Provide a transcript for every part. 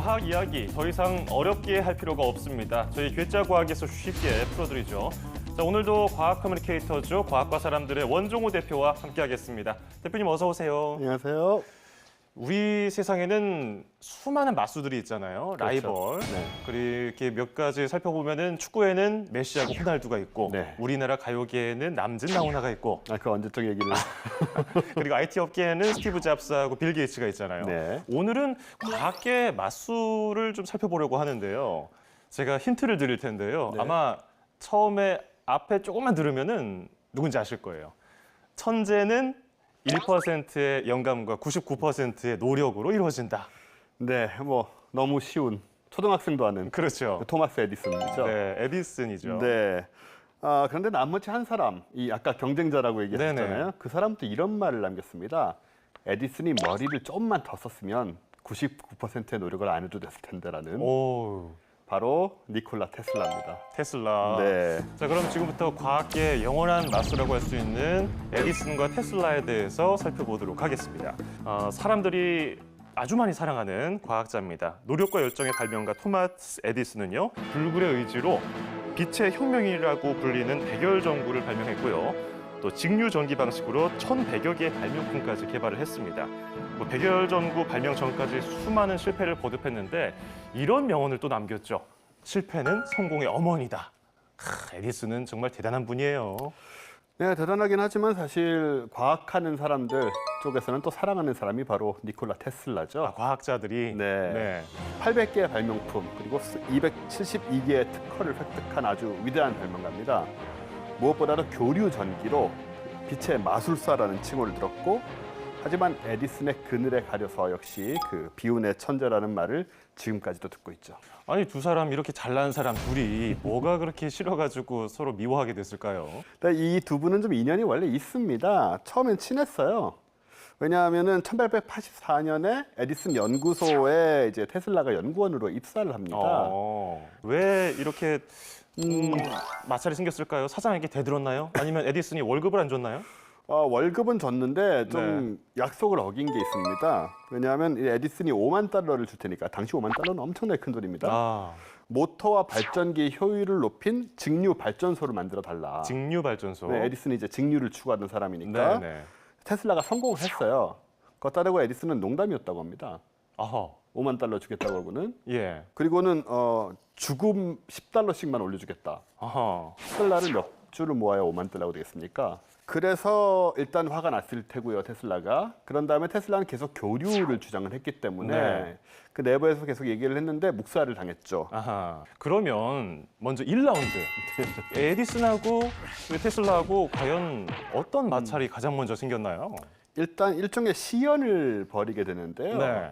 과학 이야기 더 이상 어렵게 할 필요가 없습니다. 저희 괴짜 과학에서 쉽게 풀어드리죠. 자, 오늘도 과학 커뮤니케이터죠. 과학과 사람들의 원종우 대표와 함께하겠습니다. 대표님 어서 오세요. 안녕하세요. 우리 세상에는 수많은 마수들이 있잖아요. 그렇죠. 라이벌. 네. 그리고 이렇게 몇 가지 살펴보면은 축구에는 메시하고 호날두가 있고, 네. 우리나라 가요계에는 남진 나훈아가 있고, 그 언제적 얘기를. 그리고 IT 업계에는 스티브 잡스하고 빌 게이츠가 있잖아요. 네. 오늘은 과학계 마수를 좀 살펴보려고 하는데요. 제가 힌트를 드릴 텐데요. 네. 아마 처음에 앞에 조금만 들으면은 누군지 아실 거예요. 천재는 1%의 영감과 99%의 노력으로 이루어진다. 네, 뭐 너무 쉬운 초등학생도 아는 그렇죠. 토마스 에디슨이죠. 네, 에디슨이죠. 네. 그런데 나머지 한 사람, 이 아까 경쟁자라고 얘기했잖아요. 네네. 그 사람도 이런 말을 남겼습니다. 에디슨이 머리를 조금만 더 썼으면 99%의 노력을 안 해도 됐을 텐데라는. 오, 바로 니콜라 테슬라입니다. 테슬라. 네. 자, 그럼 지금부터 과학계의 영원한 마수라고 할 수 있는 에디슨과 테슬라에 대해서 살펴보도록 하겠습니다. 사람들이 아주 많이 사랑하는 과학자입니다. 노력과 열정의 발명가 토마스 에디슨은요, 불굴의 의지로 빛의 혁명이라고 불리는 백열 전구를 발명했고요. 또 직류 전기 방식으로 1,100여 개의 발명품까지 개발을 했습니다. 백열 전구 발명 전까지 수많은 실패를 거듭했는데 이런 명언을 또 남겼죠. 실패는 성공의 어머니다. 에디슨은 정말 대단한 분이에요. 네, 대단하긴 하지만 사실 과학하는 사람들 쪽에서는 또 사랑하는 사람이 바로 니콜라 테슬라죠. 과학자들이. 네. 800개의 발명품 그리고 272개의 특허를 획득한 아주 위대한 발명가입니다. 무엇보다도 교류 전기로 빛의 마술사라는 칭호를 들었고, 하지만 에디슨의 그늘에 가려서 역시 그 비운의 천재라는 말을 지금까지도 듣고 있죠. 아니, 두 사람 이렇게 잘난 사람 둘이 뭐가 그렇게 싫어가지고 서로 미워하게 됐을까요? 이 두 분은 좀 인연이 원래 있습니다. 처음엔 친했어요. 왜냐하면은 1884년에 에디슨 연구소에 이제 테슬라가 연구원으로 입사를 합니다. 왜 이렇게 마찰이 생겼을까요? 사장에게 대들었나요? 아니면 에디슨이 월급을 안 줬나요? 월급은 줬는데 좀 네. 약속을 어긴 게 있습니다. 왜냐하면 이 에디슨이 5만 달러를 줄 테니까, 당시 5만 달러는 엄청나게 큰 돈입니다. 모터와 발전기의 효율을 높인 직류 발전소를 만들어 달라. 직류 발전소. 네, 에디슨이 이제 직류를 추구하던 사람이니까 네네. 테슬라가 성공을 했어요. 그것 따르고 에디슨은 농담이었다고 합니다. 아하. 5만 달러 주겠다고 하고는. 예. 그리고는 주금 10달러씩만 올려주겠다. 아하. 테슬라를 몇 주를 모아야 5만 달러가 되겠습니까? 그래서 일단 화가 났을 테고요, 테슬라가. 그런 다음에 테슬라는 계속 교류를 주장을 했기 때문에 네. 그 내부에서 계속 얘기를 했는데 묵살을 당했죠. 아하. 그러면 먼저 1라운드. 에디슨하고 테슬라하고 과연 어떤 마찰이 가장 먼저 생겼나요? 일단 일종의 시연을 벌이게 되는데요. 네.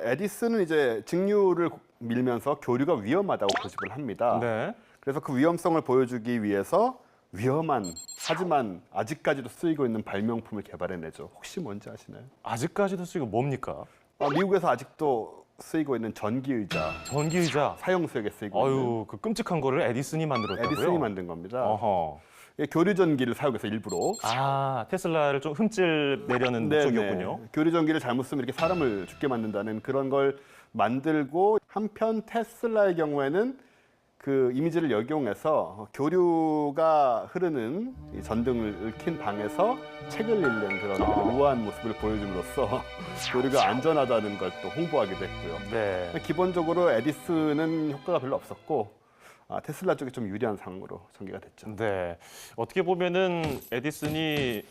에디슨은 이제 직류를 밀면서 교류가 위험하다고 고집을 합니다. 네. 그래서 그 위험성을 보여주기 위해서 위험한, 하지만 아직까지도 쓰이고 있는 발명품을 개발해내죠. 혹시 뭔지 아시나요? 아직까지도 쓰이고 뭡니까? 미국에서 아직도 쓰이고 있는 전기의자, 전기의자. 사형수에게 쓰이고 있는 아유, 그 끔찍한 거를 에디슨이 만들었다고요? 에디슨이 만든 겁니다. 어허. 교류 전기를 사용해서 일부러. 테슬라를 좀 흠집 내려는 목적이었군요. 교류 전기를 잘못 쓰면 이렇게 사람을 죽게 만든다는 그런 걸 만들고, 한편 테슬라의 경우에는 그 이미지를 역용해서 교류가 흐르는 이 전등을 얽힌 방에서 책을 읽는 그런 우아한 모습을 보여줌으로써 교류가 안전하다는 걸 또 홍보하게 됐고요. 네. 기본적으로 에디슨은 효과가 별로 없었고, 테슬라 쪽이 좀 유리한 상황으로 전개가 됐죠. 네. 어떻게 보면은 에디슨이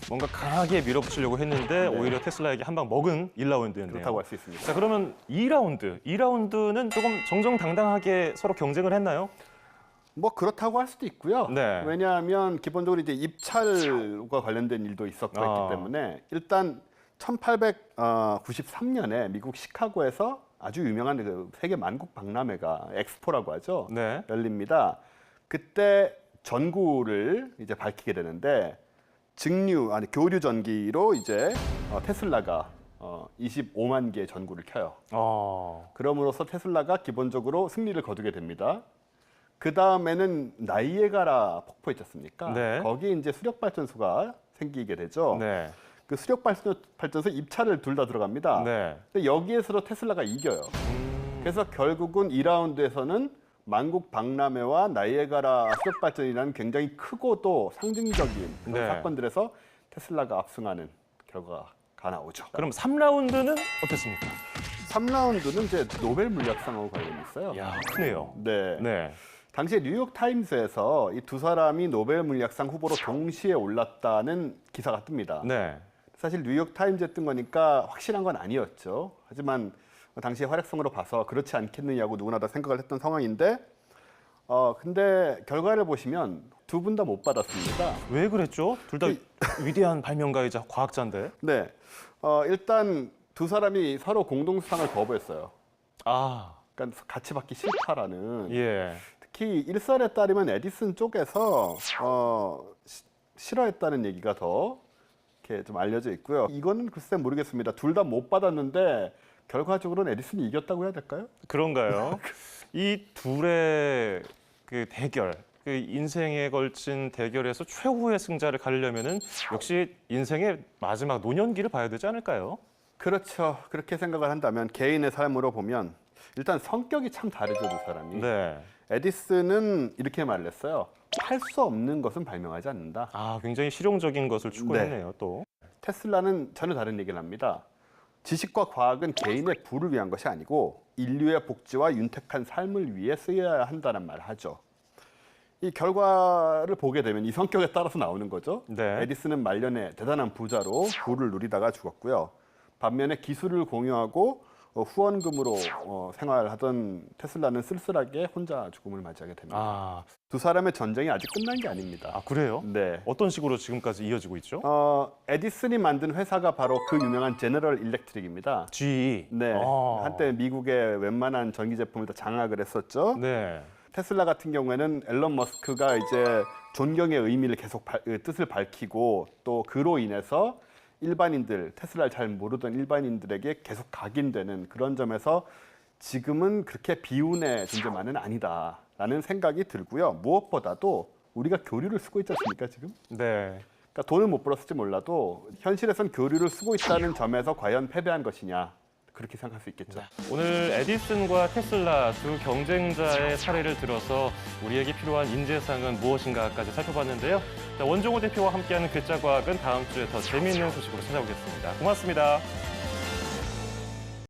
뭔가 강하게 밀어붙이려고 했는데 오히려 테슬라에게 한 방 먹은 1라운드였네요. 그렇다고 할 수 있습니다. 자, 그러면 2라운드. 2라운드는 조금 정정당당하게 서로 경쟁을 했나요? 뭐 그렇다고 할 수도 있고요. 네. 왜냐하면 기본적으로 이제 입찰과 관련된 일도 있었고 했기 때문에, 일단 1893년에 미국 시카고에서 아주 유명한 그 세계 만국 박람회가 엑스포라고 하죠. 네. 열립니다. 그때 전구를 이제 밝히게 되는데, 교류 전기로 이제 테슬라가 25만 개의 전구를 켜요. 그럼으로써 테슬라가 기본적으로 승리를 거두게 됩니다. 그 다음에는 나이에가라 폭포 있지 않습니까? 네. 거기에 이제 수력 발전소가 생기게 되죠. 네. 그 수력 발전소 입찰을 둘 다 들어갑니다. 네. 근데 여기에서도 테슬라가 이겨요. 그래서 결국은 2라운드에서는 만국 박람회와 나이아가라 수력 발전이라는 굉장히 크고 또 상징적인 그런 네. 사건들에서 테슬라가 압승하는 결과가 나오죠. 그럼 3라운드는 어땠습니까? 3라운드는 이제 노벨 물리학상하고 관련이 있어요. 야, 크네요. 네. 네. 당시에 뉴욕 타임스에서 이 두 사람이 노벨 물리학상 후보로 동시에 올랐다는 기사가 뜹니다. 네. 사실 뉴욕 타임즈에 뜬 거니까 확실한 건 아니었죠. 하지만 당시의 활약성으로 봐서 그렇지 않겠느냐고 누구나 다 생각을 했던 상황인데, 근데 결과를 보시면 두 분 다 못 받았습니다. 왜 그랬죠? 둘 다 위대한 발명가이자 과학자인데. 네, 일단 두 사람이 서로 공동수상을 거부했어요. 아, 그러니까 같이 받기 싫다라는. 예. 특히 일설에 따르면 에디슨 쪽에서 싫어했다는 얘기가 더 이렇게 좀 알려져 있고요. 이거는 글쎄 모르겠습니다. 둘 다 못 받았는데 결과적으로는 에디슨이 이겼다고 해야 될까요? 그런가요? 이 둘의 그 대결, 그 인생에 걸친 대결에서 최후의 승자를 가리려면은 역시 인생의 마지막 노년기를 봐야 되지 않을까요? 그렇죠. 그렇게 생각을 한다면 개인의 삶으로 보면 일단 성격이 참 다르죠, 두 사람이. 네. 에디슨은 이렇게 말을 했어요. 할 수 없는 것은 발명하지 않는다. 아, 굉장히 실용적인 것을 추구했네요, 또. 테슬라는 전혀 다른 얘기를 합니다. 지식과 과학은 개인의 부를 위한 것이 아니고 인류의 복지와 윤택한 삶을 위해 쓰여야 한다는 말을 하죠. 이 결과를 보게 되면 이 성격에 따라서 나오는 거죠. 네. 에디슨은 말년에 대단한 부자로 부를 누리다가 죽었고요. 반면에 기술을 공유하고 후원금으로 생활하던 테슬라는 쓸쓸하게 혼자 죽음을 맞이하게 됩니다. 아, 두 사람의 전쟁이 아직 끝난 게 아닙니다. 그래요? 네. 어떤 식으로 지금까지 이어지고 있죠? 에디슨이 만든 회사가 바로 그 유명한 제너럴 일렉트릭입니다. GE. 네. 아. 한때 미국의 웬만한 전기 제품을 다 장악을 했었죠. 네. 테슬라 같은 경우에는 앨런 머스크가 이제 존경의 의미를 계속 뜻을 밝히고 또 그로 인해서 일반인들, 테슬라를 잘 모르던 일반인들에게 계속 각인되는 그런 점에서 지금은 그렇게 비운의 존재만은 아니다라는 생각이 들고요. 무엇보다도 우리가 교류를 쓰고 있지 않습니까, 지금? 네. 그러니까 돈을 못 벌었을지 몰라도 현실에선 교류를 쓰고 있다는 점에서 과연 패배한 것이냐, 그렇게 생각할 수 있겠죠. 오늘 에디슨과 테슬라 두 경쟁자의 사례를 들어서 우리에게 필요한 인재상은 무엇인가까지 살펴봤는데요. 자, 원종호 대표와 함께하는 괴짜과학은 다음 주에 더 재미있는 소식으로 찾아오겠습니다. 고맙습니다.